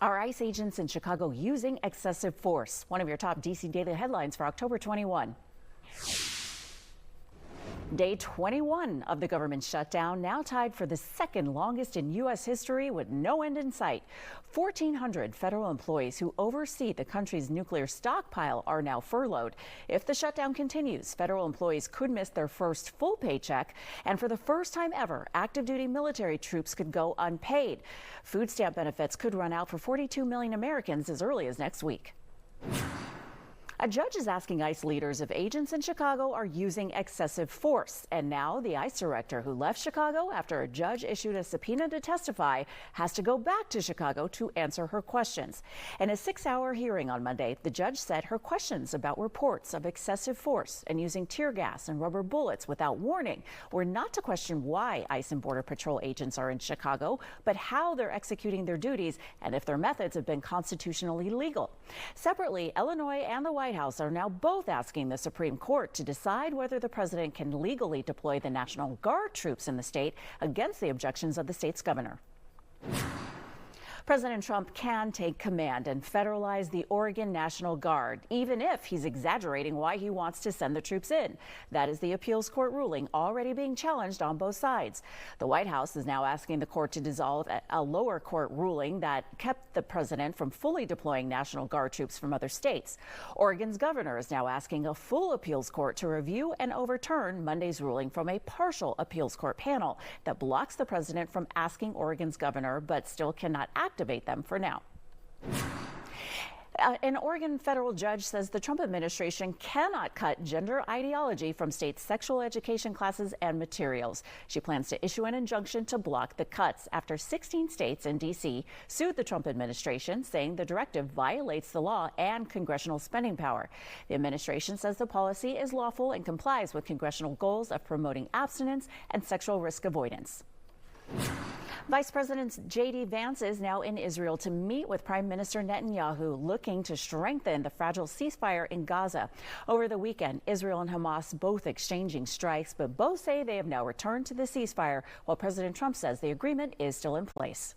Are ICE agents in Chicago using excessive force? One of your top DC daily headlines for October 21. Day 21 of the government shutdown, now tied for the second longest in U.S. history with no end in sight. 1,400 federal employees who oversee the country's nuclear stockpile are now furloughed. If the shutdown continues, federal employees could miss their first full paycheck. And for the first time ever, active duty military troops could go unpaid. Food stamp benefits could run out for 42 million Americans as early as next week. A judge is asking ICE leaders if agents in Chicago are using excessive force. And now the ICE director who left Chicago after a judge issued a subpoena to testify has to go back to Chicago to answer her questions. In a 6-hour hearing on Monday, the judge said her questions about reports of excessive force and using tear gas and rubber bullets without warning were not to question why ICE and Border Patrol agents are in Chicago, but how they're executing their duties and if their methods have been constitutionally legal. Separately, Illinois and the White House are now both asking the Supreme Court to decide whether the president can legally deploy the National Guard troops in the state against the objections of the state's governor. President Trump can take command and federalize the Oregon National Guard, even if he's exaggerating why he wants to send the troops in. That is the appeals court ruling already being challenged on both sides. The White House is now asking the court to dissolve a lower court ruling that kept the president from fully deploying National Guard troops from other states. Oregon's governor is now asking a full appeals court to review and overturn Monday's ruling from a partial appeals court panel that blocks the president from asking Oregon's governor, but still cannot activate them for now. An Oregon federal judge says the Trump administration cannot cut gender ideology from state sexual education classes and materials. She plans to issue an injunction to block the cuts after 16 states and D.C. sued the Trump administration, saying the directive violates the law and congressional spending power. The administration says the policy is lawful and complies with congressional goals of promoting abstinence and sexual risk avoidance. Vice President J.D. Vance is now in Israel to meet with Prime Minister Netanyahu, looking to strengthen the fragile ceasefire in Gaza. Over the weekend, Israel and Hamas both exchanging strikes, but both say they have now returned to the ceasefire, while President Trump says the agreement is still in place.